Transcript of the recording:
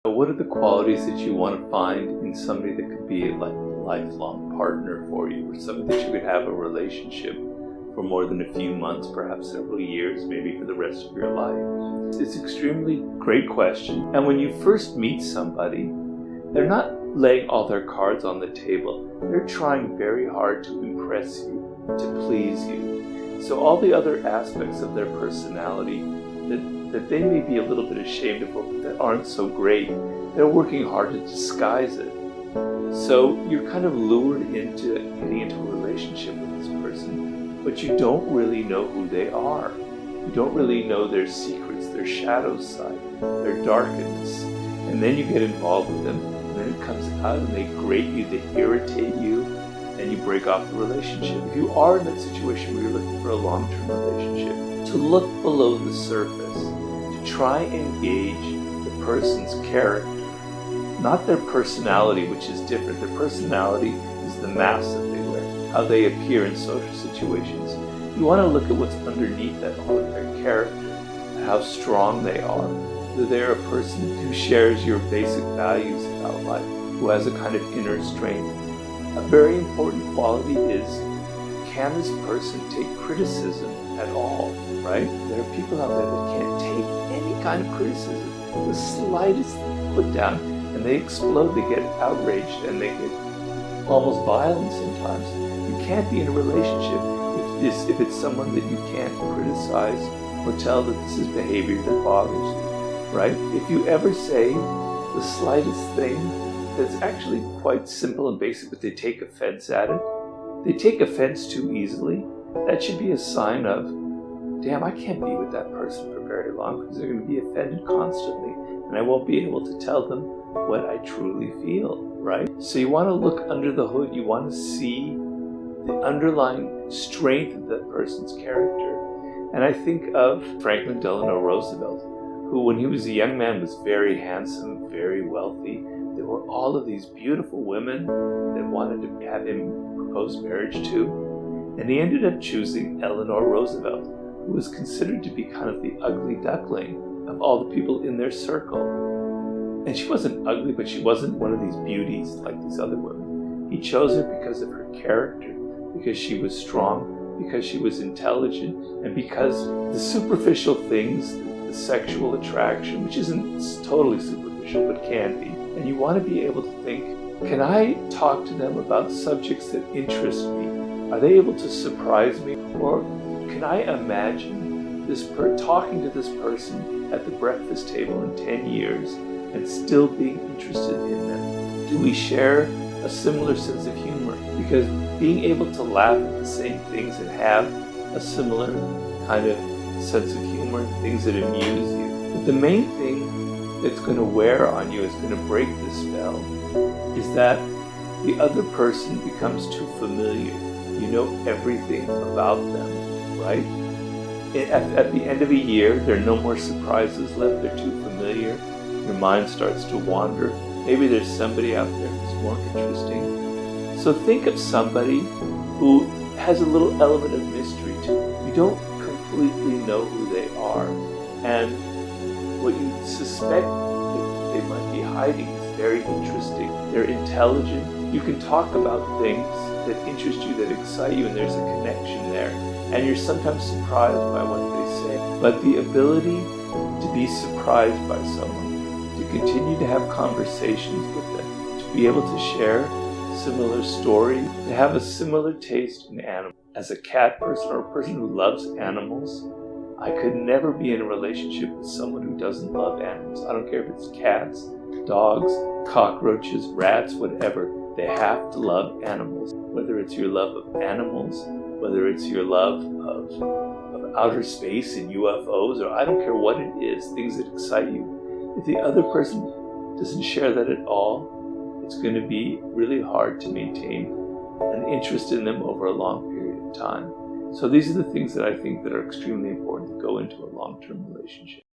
What are the qualities that you want to find in somebody that could be like a lifelong partner for you, or somebody that you could have a relationship for more than a few months, perhaps several years, maybe for the rest of your life? It's an extremely great question. And when you first meet somebody, they're not laying all their cards on the table. They're trying very hard to impress you, to please you. So all the other aspects of their personality that they may be a little bit ashamed of, but that aren't so great, they're working hard to disguise it. So you're kind of lured into getting into a relationship with this person, but you don't really know who they are. You don't really know their secrets, their shadow side, their darkness. And then you get involved with them, and then it comes out and they grate you, they irritate you, and you break off the relationship. If you are in that situation where you're looking for a long-term relationship, to look below the surface, to try and gauge the person's character, not their personality, which is different. Their personality is the mask that they wear, how they appear in social situations. You want to look at what's underneath that, all of their character, how strong they are, whether they're a person who shares your basic values about life, who has a kind of inner strength. A very important quality is, can this person take criticism at all, right? There are people out there that can't take any kind of criticism, the slightest put down, and they explode, they get outraged, and they get almost violent sometimes. You can't be in a relationship if it's someone that you can't criticize or tell that this is behavior that bothers you, right? If you ever say the slightest thing that's actually quite simple and basic, but they take offense at it, they take offense too easily, that should be a sign of, damn, I can't be with that person for very long because they're going to be offended constantly and I won't be able to tell them what I truly feel, right? So you want to look under the hood, you want to see the underlying strength of that person's character. And I think of Franklin Delano Roosevelt, who when he was a young man was very handsome, very wealthy. There were all of these beautiful women that wanted to have him propose marriage to. And he ended up choosing Eleanor Roosevelt, who was considered to be kind of the ugly duckling of all the people in their circle. And she wasn't ugly, but she wasn't one of these beauties like these other women. He chose her because of her character, because she was strong, because she was intelligent, and because the superficial things, the sexual attraction, which isn't totally superficial, but can be. And you want to be able to think, can I talk to them about subjects that interest me? Are they able to surprise me? Or can I imagine talking to this person at the breakfast table in 10 years and still being interested in them? Do we share a similar sense of humor? Because being able to laugh at the same things and have a similar kind of sense of humor, things that amuse you. But the main thing that's going to wear on you, is going to break the spell, is that the other person becomes too familiar. You know everything about them, right? At the end of a year, there are no more surprises left. They're too familiar. Your mind starts to wander. Maybe there's somebody out there who's more interesting. So think of somebody who has a little element of mystery to it. You don't completely know who they are. And what you suspect that they might be hiding is very interesting. They're intelligent. You can talk about things that interest you, that excite you, and there's a connection there. And you're sometimes surprised by what they say. But the ability to be surprised by someone, to continue to have conversations with them, to be able to share similar stories, to have a similar taste in animals. As a cat person or a person who loves animals, I could never be in a relationship with someone who doesn't love animals. I don't care if it's cats, dogs, cockroaches, rats, whatever. They have to love animals. Whether it's your love of animals, whether it's your love of outer space and UFOs, or I don't care what it is, things that excite you. If the other person doesn't share that at all, it's going to be really hard to maintain an interest in them over a long period of time. So these are the things that I think that are extremely important to go into a long-term relationship.